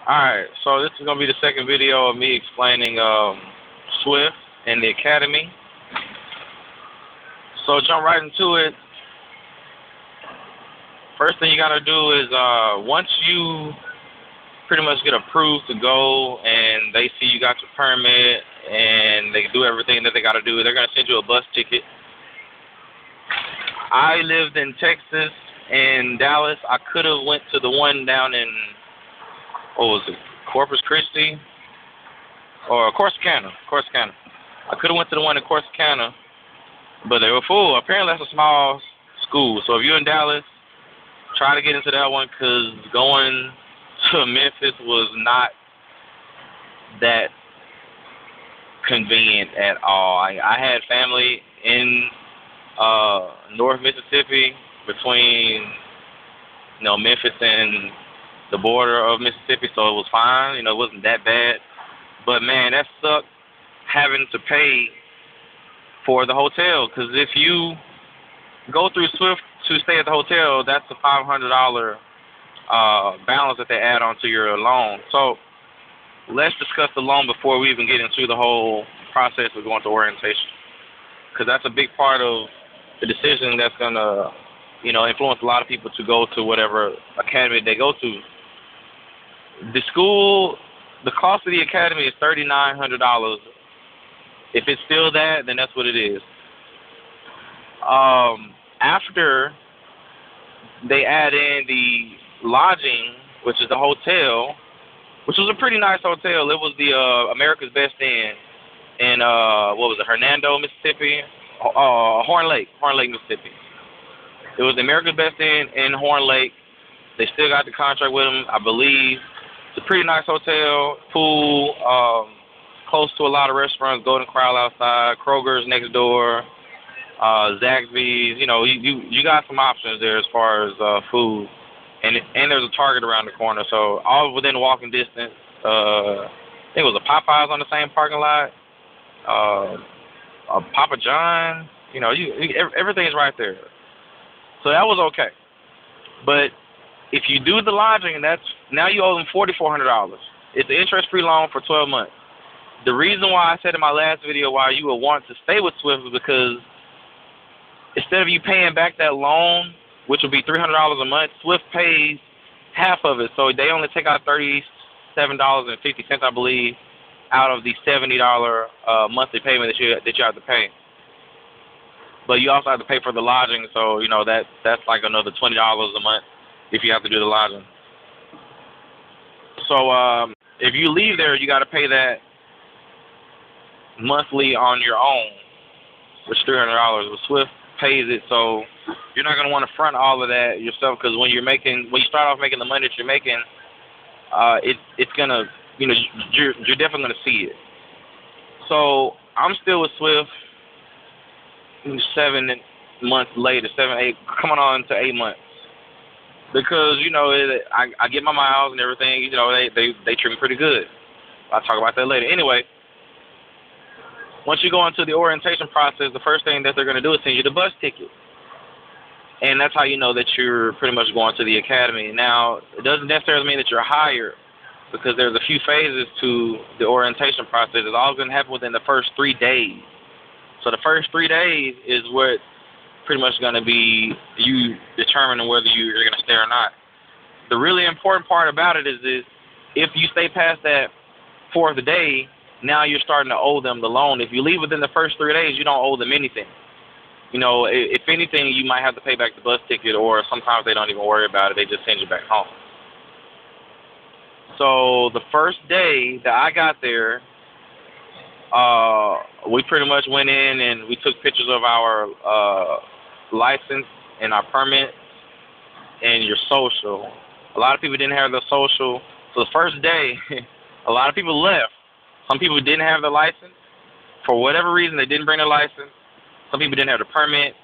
Alright, so this is gonna be the second video of me explaining Swift and the Academy. So jump right into it. First thing you gotta do is once you pretty much get approved to go and they see you got your permit and they do everything that they gotta do, they're gonna send you a bus ticket. I lived in Texas and Dallas. I could have went to the one down in, what was it, Corpus Christi or Corsicana. I could have went to the one in Corsicana, but they were full. Apparently that's a small school. So if you're in Dallas, try to get into that one because going to Memphis was not that convenient at all. I had family in North Mississippi between Memphis and the border of Mississippi, so it was fine. It wasn't that bad. But man, that sucked having to pay for the hotel because if you go through Swift to stay at the hotel, that's a $500 balance that they add onto your loan. So let's discuss the loan before we even get into the whole process of going to orientation, because that's a big part of the decision that's gonna, influence a lot of people to go to whatever academy they go to. The cost of the academy is $3,900. If it's still that, then that's what it is. After they add in the lodging, which is the hotel, which was a pretty nice hotel. It was the America's Best Inn in what was it, Hernando, Mississippi, Horn Lake, Mississippi. It was the America's Best Inn in Horn Lake. They still got the contract with them, I believe. It's a pretty nice hotel, pool, close to a lot of restaurants, Golden Corral outside, Kroger's next door, Zaxby's. You got some options there as far as food, and there's a Target around the corner, so all within walking distance. I think it was a Popeyes on the same parking lot, a Papa John's. Everything's right there, so that was okay. But if you do the lodging, now you owe them $4,400. It's an interest-free loan for 12 months. The reason why I said in my last video why you would want to stay with Swift is because instead of you paying back that loan, which would be $300 a month, Swift pays half of it. So they only take out $37.50, I believe, out of the $70 monthly payment that you have to pay. But you also have to pay for the lodging, so that's like another $20 a month if you have to do the lodging. So if you leave there, you got to pay that monthly on your own, which is $300. But Swift pays it, so you're not going to want to front all of that yourself, because when you start off making the money that you're making, it's gonna, you're definitely gonna see it. So I'm still with Swift 7 months later, 7, 8, coming on to 8 months, because I get my miles and everything. They treat me pretty good. I'll talk about that later. Anyway, once you go into the orientation process, the first thing that they're going to do is send you the bus ticket. And that's how you know that you're pretty much going to the academy. Now, it doesn't necessarily mean that you're hired, because there's a few phases to the orientation process. It's all going to happen within the first 3 days. So the first 3 days is what pretty much going to be you determining whether you're going to stay or not. The really important part about it is if you stay past that 4th day, now you're starting to owe them the loan. If you leave within the first 3 days, you don't owe them anything. If anything, you might have to pay back the bus ticket, or sometimes they don't even worry about it. They just send you back home. So the first day that I got there, we pretty much went in and we took pictures of our license and our permit and your social. A lot of people didn't have their social. So the first day, a lot of people left. Some people didn't have their license. For whatever reason, they didn't bring their license. Some people didn't have the permit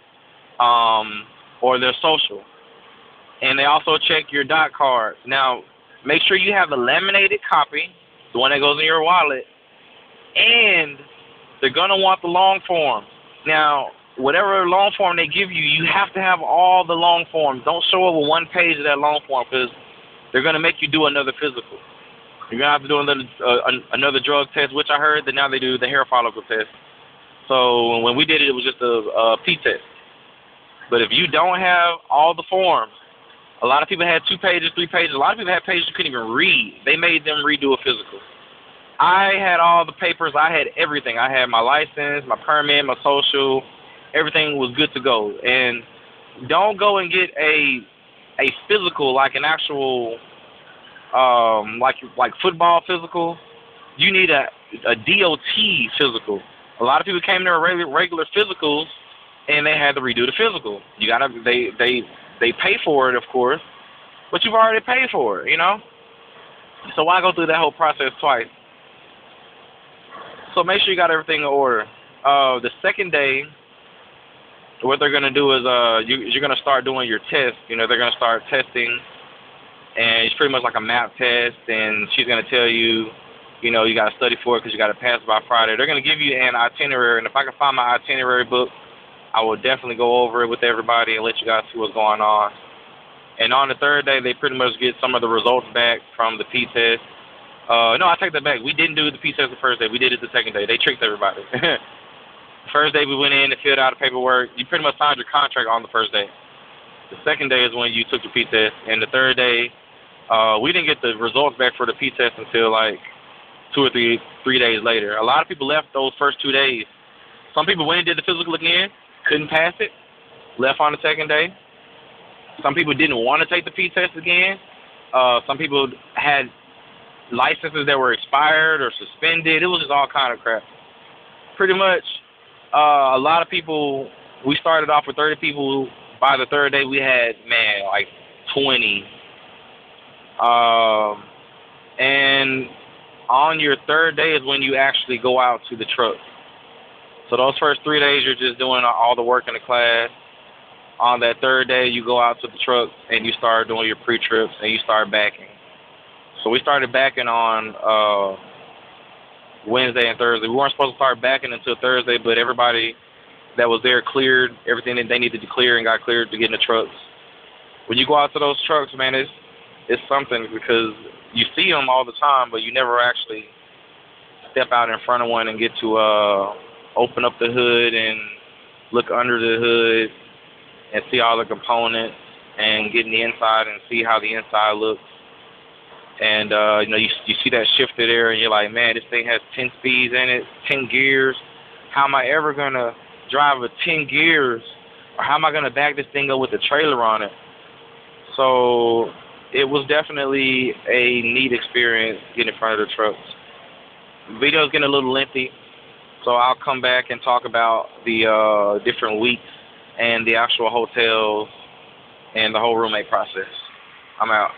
or their social. And they also check your dot card. Now, make sure you have the laminated copy, the one that goes in your wallet, and they're going to want the long form. Now, whatever long form they give you, you have to have all the long forms. Don't show over one page of that long form, because they're going to make you do another physical. You're gonna have to do another drug test, which I heard that now they do the hair follicle test. So when we did it, it was just a P test. But if you don't have all the forms, a lot of people had 2 pages, 3 pages. A lot of people had pages you couldn't even read. They made them redo a physical. I had all the papers. I had everything. I had my license, my permit, my social. Everything was good to go. And don't go and get a physical, like an actual like football physical. You need a DOT physical. A lot of people came there regular physicals, and they had to redo the physical. You gotta they pay for it, of course, but you've already paid for it, you know. So why go through that whole process twice? So make sure you got everything in order. The second day, what they're gonna do is you're gonna start doing your test. You know, they're gonna start testing, and it's pretty much like a map test. And she's gonna tell you, you know, you gotta study for it because you gotta pass by Friday. They're gonna give you an itinerary, and if I can find my itinerary book, I will definitely go over it with everybody and let you guys see what's going on. And on the third day, they pretty much get some of the results back from the P test. No, I take that back. We didn't do the P test the first day. We did it the second day. They tricked everybody. First day we went in and filled out the paperwork. You pretty much signed your contract on the first day. The second day is when you took the P test. And the third day, we didn't get the results back for the P test until like 2 or 3 days later. A lot of people left those first 2 days. Some people went and did the physical again, couldn't pass it, left on the second day. Some people didn't want to take the P test again. Some people had licenses that were expired or suspended. It was just all kind of crap. Pretty much, a lot of people, we started off with 30 people. By the third day, we had, man, like 20. And on your third day is when you actually go out to the truck. So those first 3 days, you're just doing all the work in the class. On that third day, you go out to the truck and you start doing your pre-trips and you start backing. So we started backing on Wednesday and Thursday. We weren't supposed to start backing until Thursday, but everybody that was there cleared everything that they needed to clear and got cleared to get in the trucks. When you go out to those trucks, man, it's something because you see them all the time, but you never actually step out in front of one and get to open up the hood and look under the hood and see all the components and get in the inside and see how the inside looks. And, you know, you see that shifter there and you're like, man, this thing has 10 speeds in it, 10 gears. How am I ever going to drive with 10 gears? Or how am I going to back this thing up with a trailer on it? So it was definitely a neat experience getting in front of the trucks. The video's getting a little lengthy, so I'll come back and talk about the different weeks and the actual hotels and the whole roommate process. I'm out.